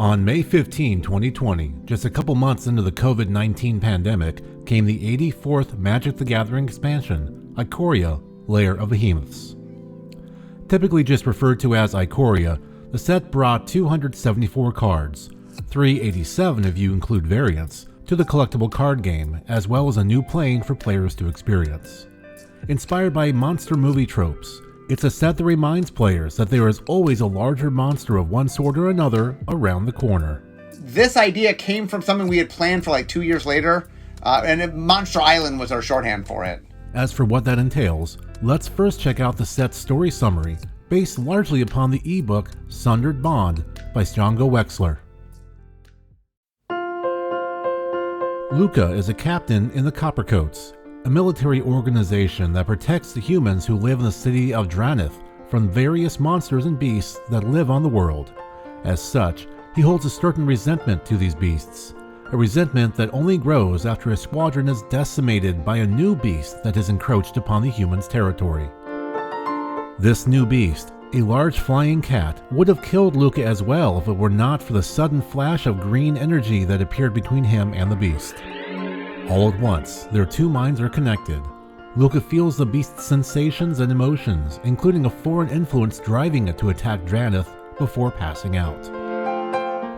On May 15, 2020, just a couple months into the COVID-19 pandemic, came the 84th Magic the Gathering expansion, Ikoria, Lair of Behemoths. Typically just referred to as Ikoria, the set brought 274 cards, 387 if you include variants, to the collectible card game, as well as a new plane for players to experience. Inspired by monster movie tropes, it's a set that reminds players that there is always a larger monster of one sort or another around the corner. This idea came from something we had planned for like 2 years later, and Monster Island was our shorthand for it. As for what that entails, let's first check out the set's story summary, based largely upon the ebook Sundered Bond by Django Wexler. Luca is a captain in the Coppercoats, a military organization that protects the humans who live in the city of Dranith from various monsters and beasts that live on the world. As such, he holds a certain resentment to these beasts, a resentment that only grows after a squadron is decimated by a new beast that has encroached upon the humans' territory. This new beast, a large flying cat, would have killed Luca as well if it were not for the sudden flash of green energy that appeared between him and the beast. All at once, their two minds are connected. Luca feels the beast's sensations and emotions, including a foreign influence driving it to attack Dranith before passing out.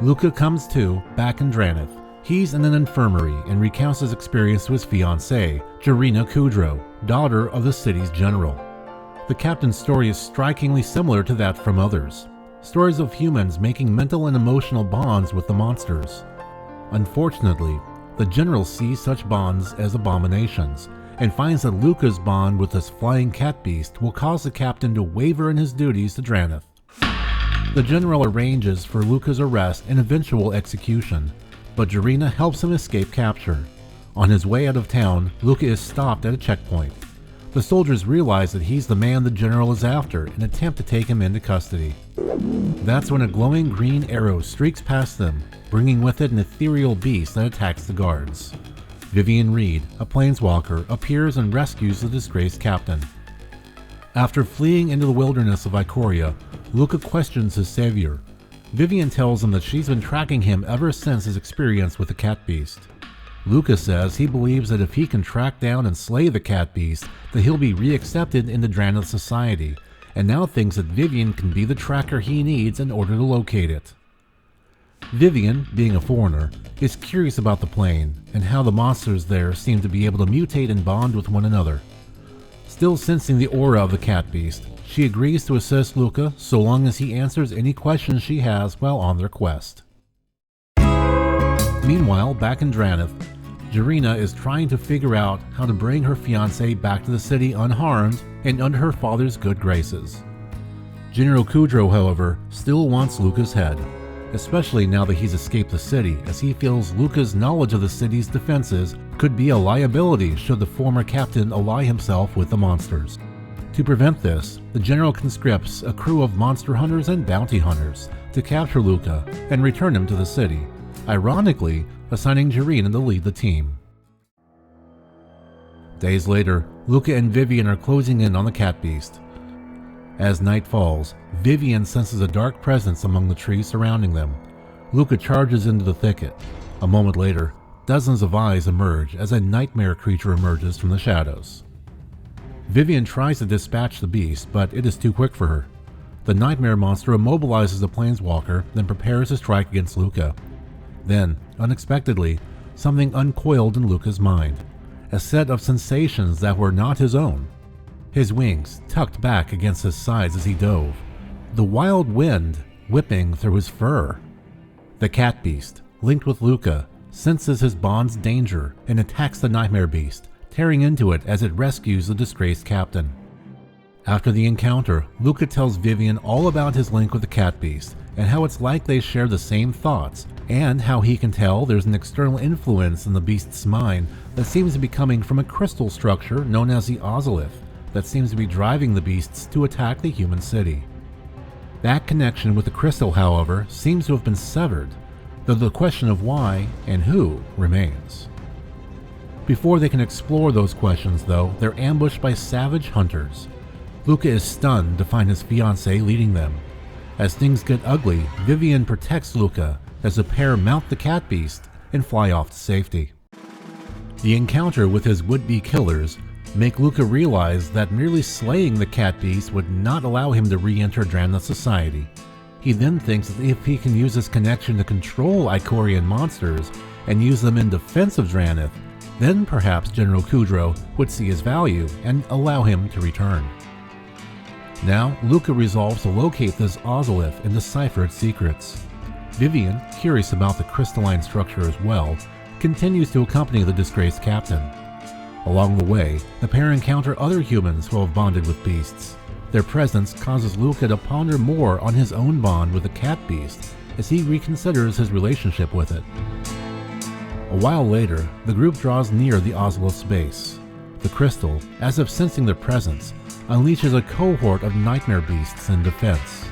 Luca comes to, back in Dranith. He's in an infirmary and recounts his experience to his fiancée, Jarina Kudrow, daughter of the city's general. The captain's story is strikingly similar to that from others. Stories of humans making mental and emotional bonds with the monsters. Unfortunately, the general sees such bonds as abominations, and finds that Luca's bond with this flying cat beast will cause the captain to waver in his duties to Dranith. The general arranges for Luca's arrest and eventual execution, but Jarina helps him escape capture. On his way out of town, Luca is stopped at a checkpoint. The soldiers realize that he's the man the general is after and attempt to take him into custody. That's when a glowing green arrow streaks past them, bringing with it an ethereal beast that attacks the guards. Vivian Reed, a planeswalker, appears and rescues the disgraced captain. After fleeing into the wilderness of Ikoria, Luca questions his savior. Vivian tells him that she's been tracking him ever since his experience with the cat beast. Luca says he believes that if he can track down and slay the cat beast, that he'll be reaccepted into Dranith society, and now thinks that Vivian can be the tracker he needs in order to locate it. Vivian, being a foreigner, is curious about the plane and how the monsters there seem to be able to mutate and bond with one another. Still sensing the aura of the cat beast, she agrees to assist Luca so long as he answers any questions she has while on their quest. Meanwhile, back in Dranith, Jarina is trying to figure out how to bring her fiancé back to the city unharmed and under her father's good graces. General Kudrow, however, still wants Luca's head, especially now that he's escaped the city, as he feels Luca's knowledge of the city's defenses could be a liability should the former captain ally himself with the monsters. To prevent this, the general conscripts a crew of monster hunters and bounty hunters to capture Luca and return him to the city, ironically assigning Jarina to lead the team. Days later, Luca and Vivian are closing in on the cat beast. As night falls, Vivian senses a dark presence among the trees surrounding them. Luca charges into the thicket. A moment later, dozens of eyes emerge as a nightmare creature emerges from the shadows. Vivian tries to dispatch the beast, but it is too quick for her. The nightmare monster immobilizes the planeswalker, then prepares to strike against Luca. Then, unexpectedly, something uncoiled in Luca's mind. A set of sensations that were not his own. His wings tucked back against his sides as he dove. The wild wind whipping through his fur. The cat beast, linked with Luca, senses his bond's danger and attacks the nightmare beast, tearing into it as it rescues the disgraced captain. After the encounter, Luca tells Vivian all about his link with the cat beast and how it's like they share the same thoughts, and how he can tell there's an external influence in the beast's mind that seems to be coming from a crystal structure known as the Ozolith that seems to be driving the beasts to attack the human city. That connection with the crystal, however, seems to have been severed, though the question of why and who remains. Before they can explore those questions, though, they're ambushed by savage hunters. Luca is stunned to find his fiancée leading them. As things get ugly, Vivian protects Luca, as the pair mount the cat beast and fly off to safety. The encounter with his would-be killers make Luca realize that merely slaying the cat beast would not allow him to re-enter Drannith society. He then thinks that if he can use his connection to control Ikorian monsters and use them in defense of Drannith, then perhaps General Kudro would see his value and allow him to return. Now, Luca resolves to locate this ozolith and decipher its secrets. Vivian, curious about the crystalline structure as well, continues to accompany the disgraced captain. Along the way, the pair encounter other humans who have bonded with beasts. Their presence causes Luca to ponder more on his own bond with the cat beast as he reconsiders his relationship with it. A while later, the group draws near the ozolith's base. The crystal, as if sensing their presence, unleashes a cohort of nightmare beasts in defense.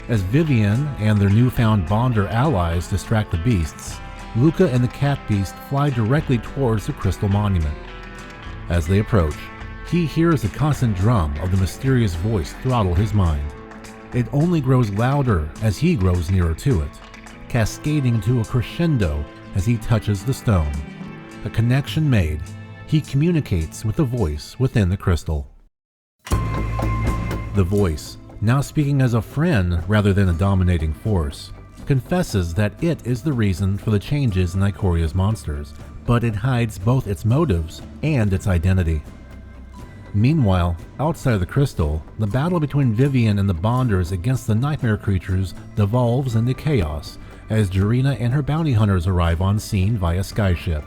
As Vivian and their newfound bonder allies distract the beasts, Luca and the cat beast fly directly towards the crystal monument. As they approach, he hears the constant drum of the mysterious voice throttle his mind. It only grows louder as he grows nearer to it, cascading to a crescendo as he touches the stone. A connection made, he communicates with the voice within the crystal. The voice, now speaking as a friend rather than a dominating force, confesses that it is the reason for the changes in Ikoria's monsters, but it hides both its motives and its identity. Meanwhile, outside of the crystal, the battle between Vivian and the Bonders against the nightmare creatures devolves into chaos as Jarina and her bounty hunters arrive on scene via skyship.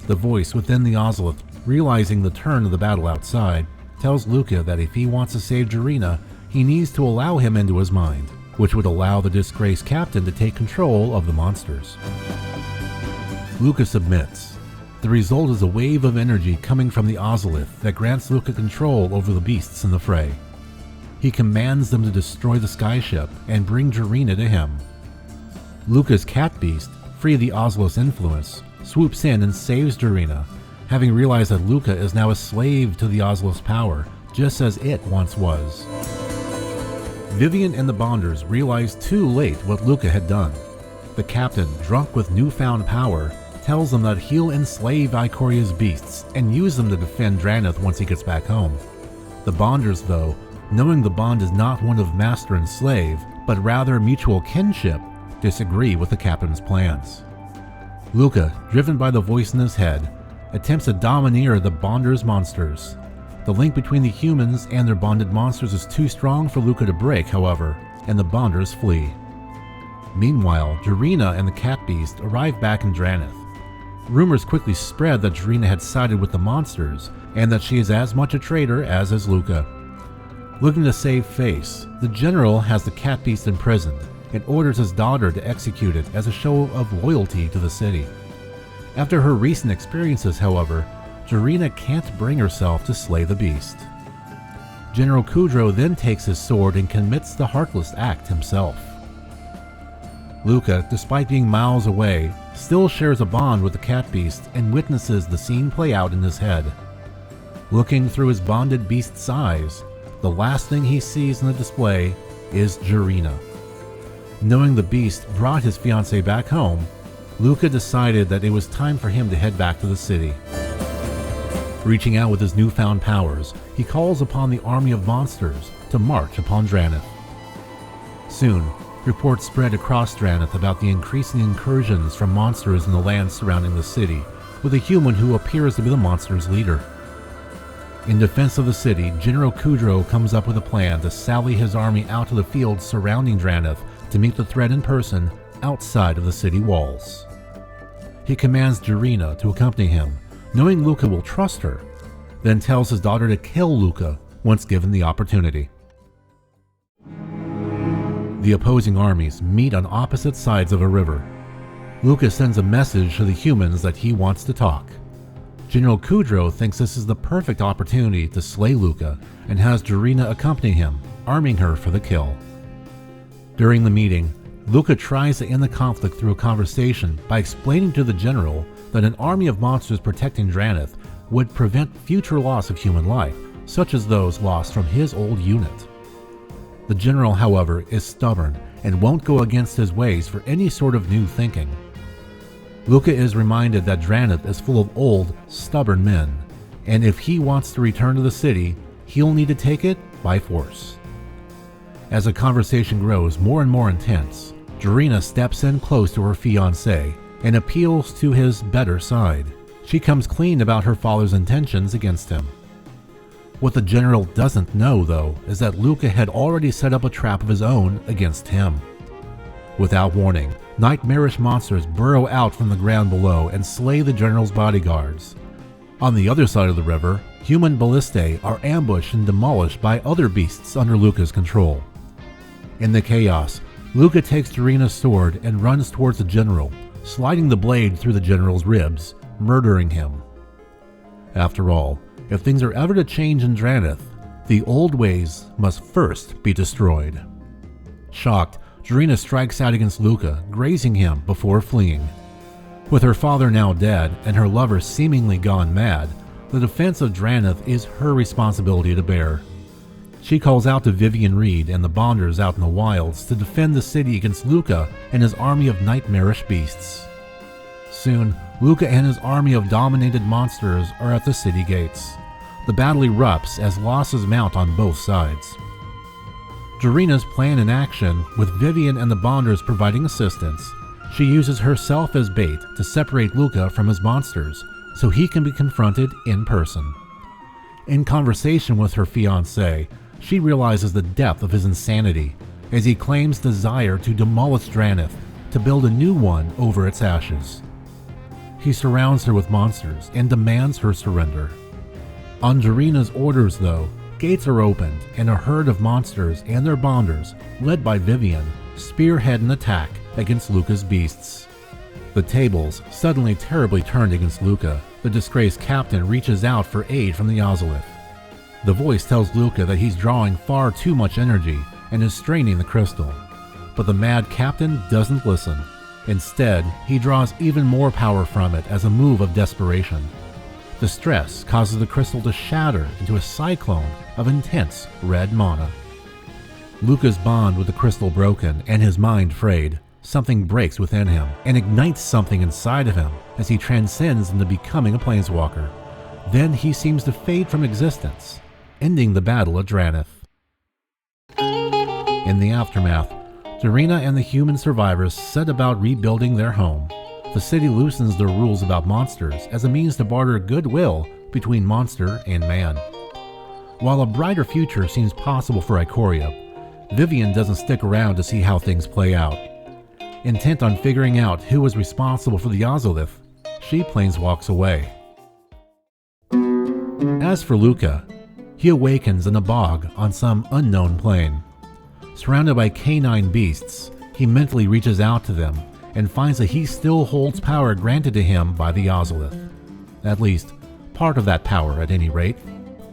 The voice within the ozolith, realizing the turn of the battle outside, tells Luca that if he wants to save Jarina, he needs to allow him into his mind, which would allow the disgraced captain to take control of the monsters. Luca submits. The result is a wave of energy coming from the ozolith that grants Luca control over the beasts in the fray. He commands them to destroy the skyship and bring Jarina to him. Luca's cat beast, free of the ozolith's influence, swoops in and saves Jarina, having realized that Luca is now a slave to the ozolith's power, just as it once was. Vivian and the Bonders realize too late what Luca had done. The captain, drunk with newfound power, tells them that he'll enslave Ikoria's beasts and use them to defend Drannith once he gets back home. The Bonders, though, knowing the bond is not one of master and slave, but rather mutual kinship, disagree with the captain's plans. Luca, driven by the voice in his head, attempts to domineer the Bonders' monsters. The link between the humans and their bonded monsters is too strong for Luca to break, however, and the Bonders flee. Meanwhile, Jarina and the cat beast arrive back in Drannith. Rumors quickly spread that Jarina had sided with the monsters, and that she is as much a traitor as is Luca. Looking to save face, the general has the cat beast imprisoned, and orders his daughter to execute it as a show of loyalty to the city. After her recent experiences, however, Jarina can't bring herself to slay the beast. General Kudro then takes his sword and commits the heartless act himself. Luca, despite being miles away, still shares a bond with the cat beast and witnesses the scene play out in his head. Looking through his bonded beast's eyes, the last thing he sees in the display is Jarina. Knowing the beast brought his fiancée back home, Luca decided that it was time for him to head back to the city. Reaching out with his newfound powers, he calls upon the army of monsters to march upon Drannith. Soon, reports spread across Drannith about the increasing incursions from monsters in the lands surrounding the city, with a human who appears to be the monster's leader. In defense of the city, General Kudro comes up with a plan to sally his army out to the fields surrounding Drannith to meet the threat in person outside of the city walls. He commands Jarina to accompany him, knowing Luca will trust her, then tells his daughter to kill Luca once given the opportunity. The opposing armies meet on opposite sides of a river. Luca sends a message to the humans that he wants to talk. General Kudro thinks this is the perfect opportunity to slay Luca and has Jarina accompany him, arming her for the kill. During the meeting, Luca tries to end the conflict through a conversation by explaining to the general that an army of monsters protecting Drannith would prevent future loss of human life, such as those lost from his old unit. The general, however, is stubborn and won't go against his ways for any sort of new thinking. Luca is reminded that Draneth is full of old, stubborn men, and if he wants to return to the city, he'll need to take it by force. As the conversation grows more and more intense, Jarina steps in close to her fiancé and appeals to his better side. She comes clean about her father's intentions against him. What the general doesn't know, though, is that Luca had already set up a trap of his own against him. Without warning, nightmarish monsters burrow out from the ground below and slay the general's bodyguards. On the other side of the river, human ballistae are ambushed and demolished by other beasts under Luca's control. In the chaos, Luca takes Jarina's sword and runs towards the general, sliding the blade through the general's ribs, murdering him. After all, if things are ever to change in Draneth, the old ways must first be destroyed. Shocked, Jarina strikes out against Luca, grazing him before fleeing. With her father now dead and her lover seemingly gone mad, the defense of Draneth is her responsibility to bear. She calls out to Vivian Reed and the Bonders out in the wilds to defend the city against Luca and his army of nightmarish beasts. Soon, Luca and his army of dominated monsters are at the city gates. The battle erupts as losses mount on both sides. Jarina's plan in action, with Vivian and the Bonders providing assistance. She uses herself as bait to separate Luca from his monsters, so he can be confronted in person. In conversation with her fiancé, she realizes the depth of his insanity, as he claims desire to demolish Draneth, to build a new one over its ashes. He surrounds her with monsters and demands her surrender. On Jarina's orders, though, gates are opened and a herd of monsters and their bonders, led by Vivian, spearhead an attack against Luca's beasts. The tables suddenly terribly turned against Luca. The disgraced captain reaches out for aid from the Ozolith. The voice tells Luca that he's drawing far too much energy and is straining the crystal. But the mad captain doesn't listen. Instead, he draws even more power from it as a move of desperation. The stress causes the crystal to shatter into a cyclone of intense red mana. Luca's bond with the crystal broken and his mind frayed, something breaks within him and ignites something inside of him as he transcends into becoming a planeswalker. Then he seems to fade from existence, ending the battle at Draneth. In the aftermath, Jarina and the human survivors set about rebuilding their home. The city loosens their rules about monsters as a means to barter goodwill between monster and man. While a brighter future seems possible for Ikoria, Vivian doesn't stick around to see how things play out. Intent on figuring out who was responsible for the Ozolith, she planeswalks away. As for Luca, he awakens in a bog on some unknown plane. Surrounded by canine beasts, he mentally reaches out to them and finds that he still holds power granted to him by the Ozolith. At least, part of that power at any rate.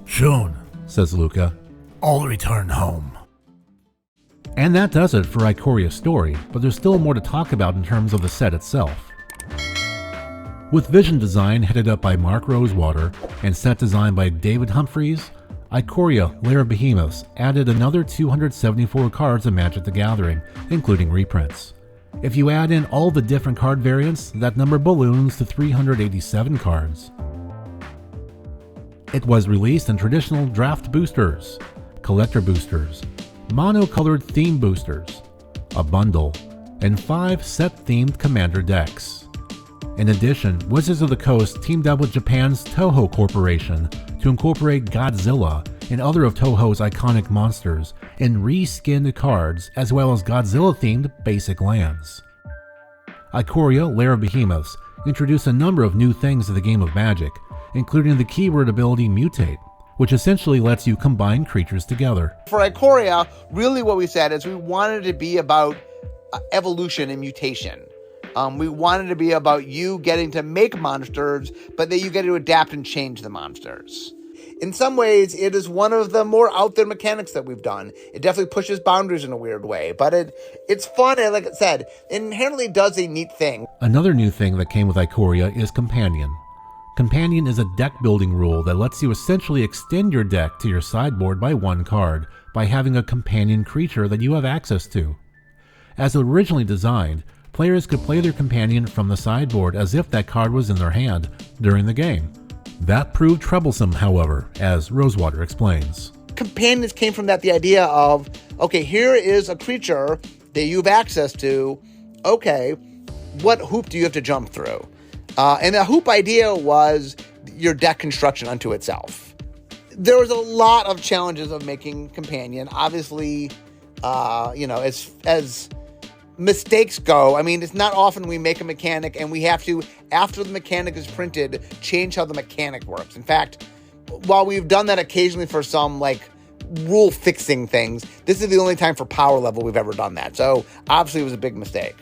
"Soon," says Luca, "I'll return home." And that does it for Ikoria's story, but there's still more to talk about in terms of the set itself. With vision design headed up by Mark Rosewater and set design by David Humphreys, Ikoria Lair of Behemoths added another 274 cards of Magic the Gathering, including reprints. If you add in all the different card variants, that number balloons to 387 cards. It was released in traditional draft boosters, collector boosters, mono-colored theme boosters, a bundle, and 5 set-themed commander decks. In addition, Wizards of the Coast teamed up with Japan's Toho Corporation to incorporate Godzilla and other of Toho's iconic monsters in reskinned cards as well as Godzilla-themed basic lands. Ikoria Lair of Behemoths introduced a number of new things to the game of Magic, including the keyword ability Mutate, which essentially lets you combine creatures together. For Ikoria, really what we said is we wanted to be about evolution and mutation. We wanted to be about you getting to make monsters, but that you get to adapt and change the monsters. In some ways, it is one of the more out there mechanics that we've done. It definitely pushes boundaries in a weird way, but it's fun, and like I said, it inherently does a neat thing. Another new thing that came with Ikoria is Companion. Companion is a deck building rule that lets you essentially extend your deck to your sideboard by one card by having a companion creature that you have access to. As originally designed, players could play their companion from the sideboard as if that card was in their hand during the game. That proved troublesome, however, as Rosewater explains. Companions came from the idea of, okay, here is a creature that you have access to. Okay, what hoop do you have to jump through? And the hoop idea was your deck construction unto itself. There was a lot of challenges of making Companion. Obviously, as mistakes go, I mean, it's not often we make a mechanic and we have to, after the mechanic is printed, change how the mechanic works. In fact, while we've done that occasionally for some, rule fixing things, this is the only time for power level we've ever done that. So, obviously, it was a big mistake.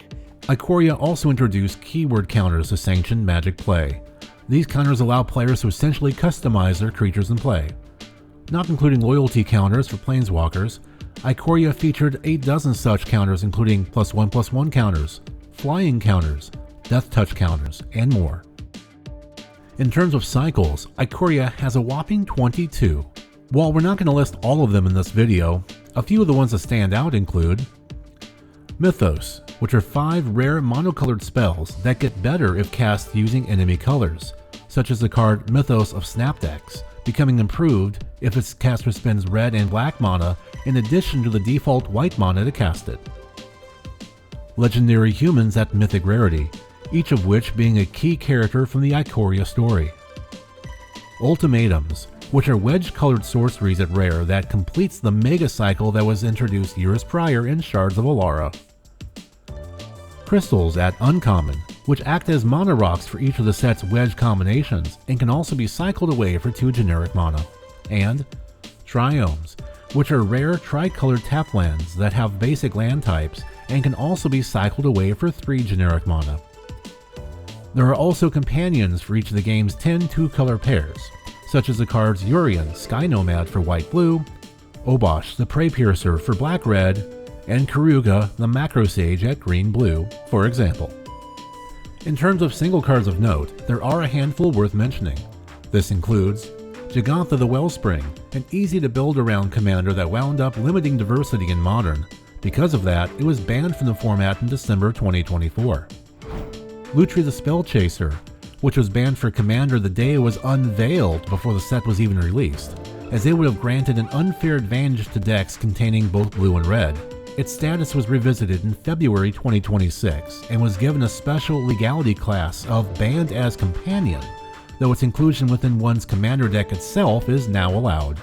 Ikoria also introduced keyword counters to sanction Magic play. These counters allow players to essentially customize their creatures in play. Not including loyalty counters for planeswalkers, Ikoria featured 8 dozen such counters including +1/+1 counters, flying counters, death touch counters, and more. In terms of cycles, Ikoria has a whopping 22. While we're not going to list all of them in this video, a few of the ones that stand out include Mythos, which are 5 rare monocolored spells that get better if cast using enemy colors, such as the card Mythos of Snapdex, becoming improved if its caster spends red and black mana in addition to the default white mana to cast it. Legendary humans at mythic rarity, each of which being a key character from the Ikoria story. Ultimatums, which are wedge-colored sorceries at rare that completes the mega cycle that was introduced years prior in Shards of Alara. Crystals at uncommon, which act as mana rocks for each of the set's wedge combinations and can also be cycled away for 2 generic mana. And triomes, which are rare tricolored tap lands that have basic land types and can also be cycled away for 3 generic mana. There are also companions for each of the game's 10 two-color pairs, such as the cards Urian, Sky Nomad for white-blue, Obosh, the Prey Piercer for black-red, and Karuga, the Macro Sage at green-blue, for example. In terms of single cards of note, there are a handful worth mentioning. This includes Jegantha the Wellspring, an easy-to-build-around commander that wound up limiting diversity in Modern. Because of that, it was banned from the format in December 2024. Lutri the Spellchaser, which was banned for Commander the day it was unveiled before the set was even released, as it would have granted an unfair advantage to decks containing both blue and red. Its status was revisited in February 2026 and was given a special legality class of Banned as Companion, though its inclusion within one's Commander deck itself is now allowed.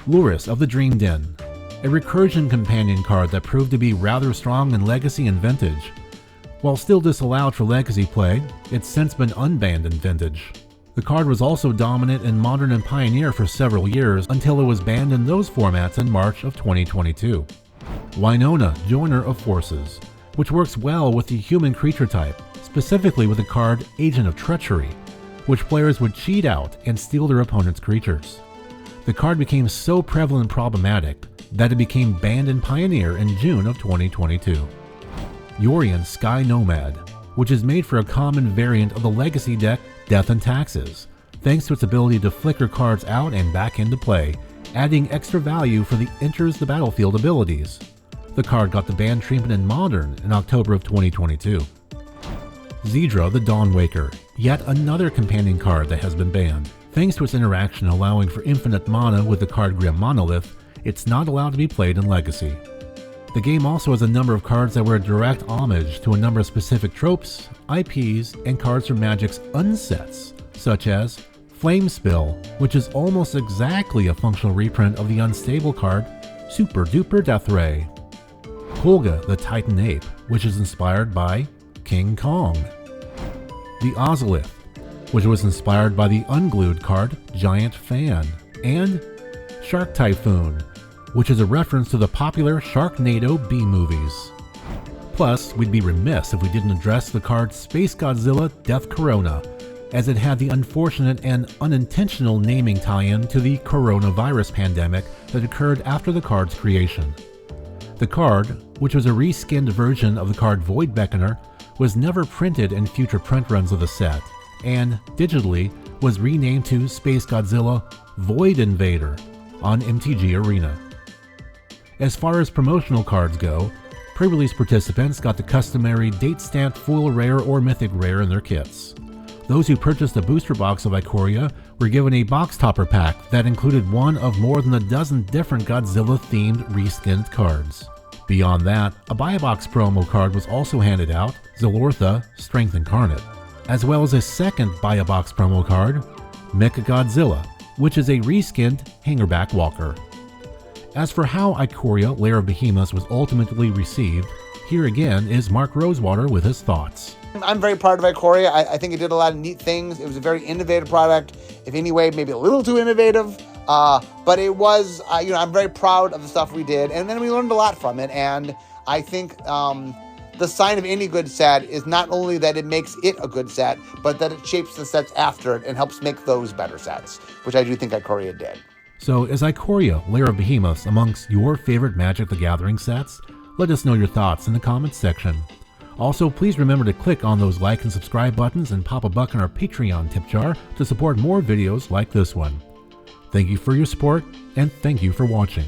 Luris of the Dream Den, a recursion companion card that proved to be rather strong in Legacy and Vintage. While still disallowed for Legacy play, it's since been unbanned in Vintage. The card was also dominant in Modern and Pioneer for several years until it was banned in those formats in March of 2022. Winona, Joiner of Forces, which works well with the human creature type, specifically with the card Agent of Treachery, which players would cheat out and steal their opponent's creatures. The card became so prevalent and problematic that it became banned in Pioneer in June of 2022. Yorion Sky Nomad, which is made for a common variant of the Legacy deck Death and Taxes, thanks to its ability to flicker cards out and back into play, adding extra value for the enters the battlefield abilities. The card got the ban treatment in Modern in October of 2022. Zedra the Dawnwaker, yet another companion card that has been banned. Thanks to its interaction allowing for infinite mana with the card Grim Monolith, it's not allowed to be played in Legacy. The game also has a number of cards that were a direct homage to a number of specific tropes, IPs, and cards from Magic's unsets, such as Flame Spill, which is almost exactly a functional reprint of the unstable card Super Duper Death Ray. Holga the Titan Ape, which is inspired by King Kong. The Ozolith, which was inspired by the unglued card Giant Fan. And Shark Typhoon, which is a reference to the popular Sharknado B-movies. Plus, we'd be remiss if we didn't address the card Space Godzilla Death Corona, as it had the unfortunate and unintentional naming tie-in to the coronavirus pandemic that occurred after the card's creation. The card, which was a reskinned version of the card Void Beckoner, was never printed in future print runs of the set, and, digitally, was renamed to Space Godzilla Void Invader on MTG Arena. As far as promotional cards go, pre-release participants got the customary date-stamped foil rare or mythic rare in their kits. Those who purchased a booster box of Ikoria were given a box topper pack that included one of more than a dozen different Godzilla-themed reskinned cards. Beyond that, a buy a box promo card was also handed out, Zilortha, Strength Incarnate, as well as a second buy a box promo card, Mechagodzilla, which is a reskinned hangerback walker. As for how Ikoria, Lair of Behemoths was ultimately received, here again is Mark Rosewater with his thoughts. I'm very proud of Ikoria. I think it did a lot of neat things. It was a very innovative product, if anyway, maybe a little too innovative. But it was, I'm very proud of the stuff we did. And then we learned a lot from it. And I think the sign of any good set is not only that it makes it a good set, but that it shapes the sets after it and helps make those better sets, which I do think Ikoria did. So is Ikoria, Lair of Behemoths amongst your favorite Magic the Gathering sets? Let us know your thoughts in the comments section. Also, please remember to click on those like and subscribe buttons and pop a buck in our Patreon tip jar to support more videos like this one. Thank you for your support, and thank you for watching.